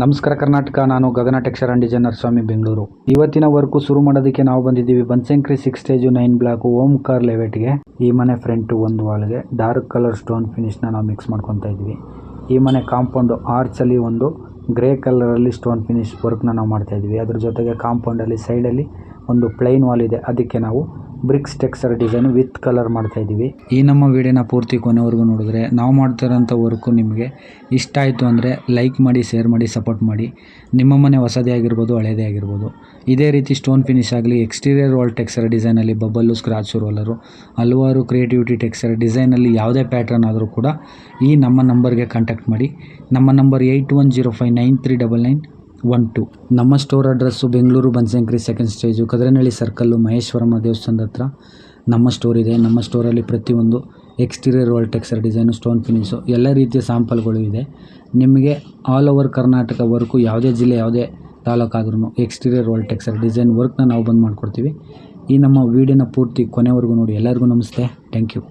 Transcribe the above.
ನಮಸ್ಕಾರ ಕರ್ನಾಟಕ. ನಾನು ಗಗನ texture and designer ಸ್ವಾಮಿ, ಬೆಂಗಳೂರು. ಇವತ್ತಿನ ವರ್ಕು ಶುರು ಮಾಡೋದಕ್ಕೆ ನಾವು ಬಂದಿದ್ದೀವಿ ಬನಶಂಕರಿ 6 ಸ್ಟೇಜು 9 ಬ್ಲಾಕು ಓಂಕಾರ್ ಲೆವೆಟ್ಗೆ. ಈ ಮನೆ ಫ್ರಂಟು ಒಂದು ವಾಲ್ಗೆ ಡಾರ್ಕ್ ಕಲರ್ ಸ್ಟೋನ್ ಫಿನಿಷ್ನ ನಾವು ಮಿಕ್ಸ್ ಮಾಡ್ಕೊತಾ ಇದ್ವಿ. ಈ ಮನೆ ಕಾಂಪೌಂಡು ಆರ್ಚಲ್ಲಿ ಒಂದು ಗ್ರೇ ಕಲರಲ್ಲಿ ಸ್ಟೋನ್ ಫಿನಿಶ್ ವರ್ಕ್ನ ನಾವು ಮಾಡ್ತಾ ಇದ್ವಿ. ಅದ್ರ ಜೊತೆಗೆ ಕಾಂಪೌಂಡಲ್ಲಿ ಸೈಡಲ್ಲಿ ಒಂದು ಪ್ಲೈನ್ ವಾಲ್ ಇದೆ, ಅದಕ್ಕೆ ನಾವು bricks texture design with colour ಮಾಡ್ತಾ ಇದ್ದೀವಿ. ಈ ನಮ್ಮ ವಿಡಿಯೋನ ಪೂರ್ತಿ ಕೊನೆವರೆಗೂ ನೋಡಿದ್ರೆ ನಾವು ಮಾಡ್ತಿರೋಂಥ ವರ್ಕು ನಿಮಗೆ ಇಷ್ಟ ಆಯಿತು ಅಂದರೆ ಲೈಕ್ ಮಾಡಿ, ಶೇರ್ ಮಾಡಿ, ಸಪೋರ್ಟ್ ಮಾಡಿ. ನಿಮ್ಮ ಮನೆ ಹೊಸದೇ ಆಗಿರ್ಬೋದು, ಹಳೇದೇ ಆಗಿರ್ಬೋದು, ಇದೇ ರೀತಿ ಸ್ಟೋನ್ ಫಿನಿಶ್ ಆಗಲಿ, ಎಕ್ಸ್ಟೀರಿಯರ್ ವಾಲ್ ಟೆಕ್ಸ್ಚರ್ ಡಿಸೈನಲ್ಲಿ ಬಬಲ್ಲು, ಸ್ಕ್ರಾಚು, ರೋಲರು, ಹಲವಾರು ಕ್ರಿಯೇಟಿವಿಟಿ ಟೆಕ್ಸ್ಚರ್ ಡಿಸೈನಲ್ಲಿ ಯಾವುದೇ ಪ್ಯಾಟ್ರನ್ ಆದರೂ ಕೂಡ ಈ ನಮ್ಮ ನಂಬರ್ಗೆ ಕಾಂಟ್ಯಾಕ್ಟ್ ಮಾಡಿ. ನಮ್ಮ ನಂಬರ್ 8105939912. ನಮ್ಮ store address Bengaluru Banashankari 2nd stage, Kadranahalli circle, Maheshwaramma ದೇವಸ್ಥಾನದ ಹತ್ರ ನಮ್ಮ ಸ್ಟೋರ್ ಇದೆ. ನಮ್ಮ ಸ್ಟೋರಲ್ಲಿ ಪ್ರತಿಯೊಂದು exterior wall texture design, stone finish ಎಲ್ಲ ರೀತಿಯ ಸ್ಯಾಂಪಲ್ಗಳು ಇದೆ. ನಿಮಗೆ ಆಲ್ ಓವರ್ ಕರ್ನಾಟಕ ವರ್ಕು, ಯಾವುದೇ ಜಿಲ್ಲೆ, ಯಾವುದೇ ತಾಲೂಕಾದ್ರೂ ಎಕ್ಸ್ಟೀರಿಯರ್ ವಾಲ್ ಟೆಕ್ಸ್ಚರ್ ಡಿಸೈನ್ ವರ್ಕ್ನ ನಾವು ಬಂದು ಮಾಡಿಕೊಡ್ತೀವಿ. ಈ ನಮ್ಮ ವೀಡಿಯೋನ ಪೂರ್ತಿ ಕೊನೆವರೆಗೂ ನೋಡಿ. ಎಲ್ಲರಿಗೂ ನಮಸ್ತೆ, ಥ್ಯಾಂಕ್ ಯು.